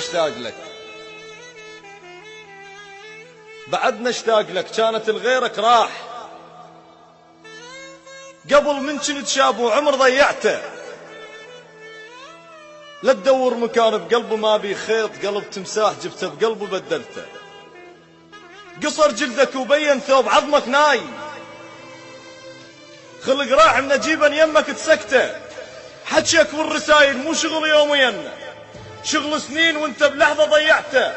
اشتاق لك، بعدنا اشتاق لك. كانت لغيرك راح قبل من كنت شاب وعمر ضيعته. لا تدور مكان بقلبه ما بي خيط، قلب تمساح جبته بقلبه بدلته. قصر جلدك وبين ثوب عظمك ناي، خلق راح من جيبا يمك تسكته. حجيك والرسايل مو شغل يومين، شغل سنين وانت بلحظة ضيعته.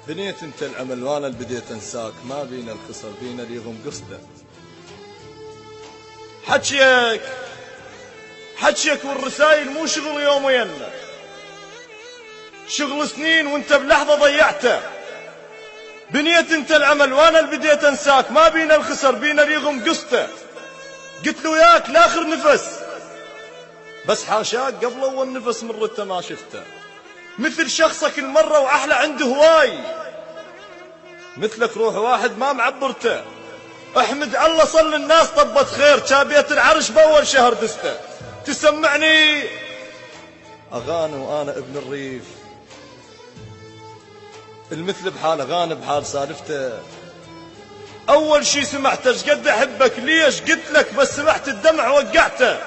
بنيت انت العمل وانا اللي بديت انساك، ما بينا الخسر بينا اللي يضم قصته. حجيك والرسايل مو شغل يومين، شغل سنين وانت بلحظة ضيعته. بنيت انت العمل وانا اللي بديت انساك، ما بينا الخسر بينا اللي يضم قصته. قلت له وياك لاخر نفس، بس حاشاك قبل اول نفس مرته ما شفته. مثل شخصك المرة واحلى عنده هواي، مثلك روح واحد ما معبرته. احمد الله صل الناس طبت خير، كابيت العرش باول شهر دسته. تسمعني اغاني وانا ابن الريف، المثل بحال اغاني بحال سالفته. اول شي سمعته ايش قد احبك، ليش قلت لك بس سمعت الدمع وقعته.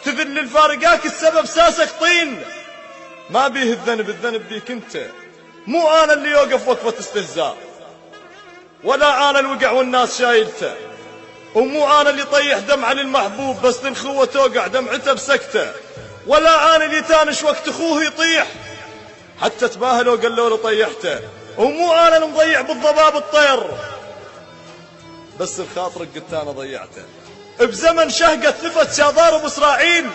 تذل الفارقاك السبب ساسك طين، ما بيه الذنب بيك انت. مو انا اللي يوقف وقفة استهزاء، ولا انا الوقع والناس شايلته. ومو انا اللي طيح دمعة للمحبوب بس للخوة توقع دمعته بسكته. ولا انا اللي تانش وقت اخوه يطيح حتى تباهلوا قالوا له طيحته. ومو انا اللي مضيع بالضباب الطير بس الخاطرك قلت انا ضيعته. بزمن شهقت لفت شاضار باسرائيل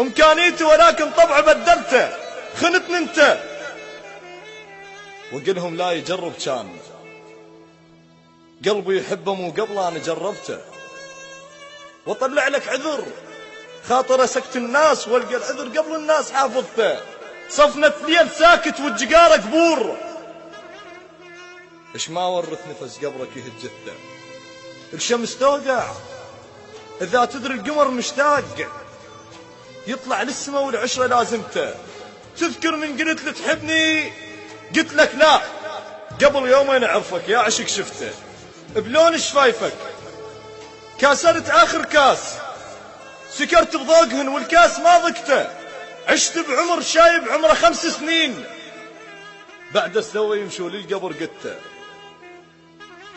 امكانيتي، ولكن طبعه بدلته. خنتني انت وقلهم لا يجرب، كان قلبي يحبه مو قبل انا جربته. واطلع لك عذر خاطر سكت الناس، والقى العذر قبل الناس حافظته. صفنة ليل ساكت والجقار قبور، ايش ما ورث نفس قبرك يهجته. الشمس توقع اذا تدري القمر مشتاق، يطلع للسما والعشرة لازمته. تذكر من قلت لي تحبني، قلت لك لا قبل يومين اعرفك يا عشق شفته. بلون شفايفك كاسرت اخر كاس، سكرت بضوقهن والكاس ما ضقته. عشت بعمر شايب عمره 5 سنين، بعد سوى يمشوا للقبر قته.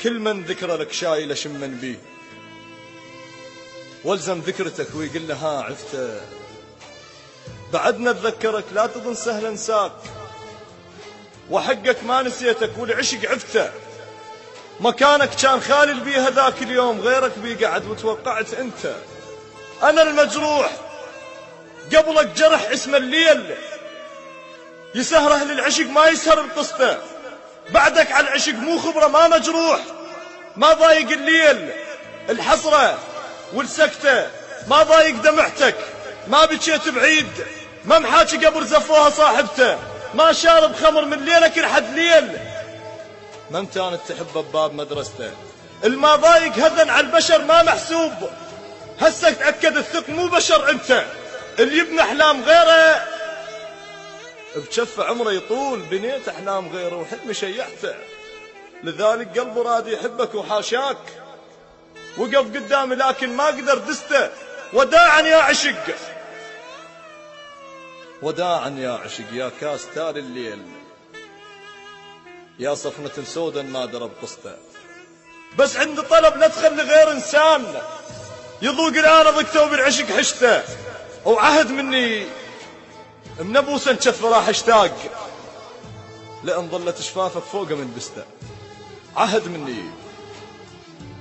كل من ذكر لك شايل اشمن بيه، والزم ذكرتك ويقول له ها عفته. بعدنا اتذكرك لا تظن سهل انساك، وحقك ما نسيتك والعشق عفته. مكانك كان خالي بيه ذاك اليوم، غيرك بيه قعد وتوقعت انت. انا المجروح قبلك جرح اسم الليل، يسهر اهل العشق ما يسهر بقصته. بعدك على العشق مو خبره ما مجروح، ما ضايق الليل الحسره والسكته. ما ضايق دمعتك ما بكيت بعيد، ما محاكي قبر زفوها صاحبته. ما شارب خمر من ليلك لحد ليل، ما امتانت تحبه بباب مدرسته. الما ضايق هذن على البشر ما محسوب، هسه تأكد الثق مو بشر انت. اللي يبني احلام غيره بجف عمره يطول، بنيت احلام غيره وحلمي شيعته. لذلك قلبه راد يحبك وحاشاك، وقف قدامي لكن ما قدر دسته. وداعا يا عشق، وداعا يا عشق، يا كاس تالي الليل، يا صفنة سودا ما درب قصته. بس عند طلب لا تخلي غير انسان يذوق الانا ضقته بالعشق حشته. وعهد مني من ابوسا كف راح اشتاق، لان ظلت شفافك فوقه من بسته. عهد مني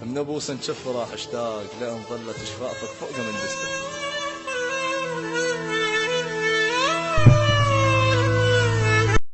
من ابوسا كف راح اشتاق، لان ظلت شفافك فوقه من بسته.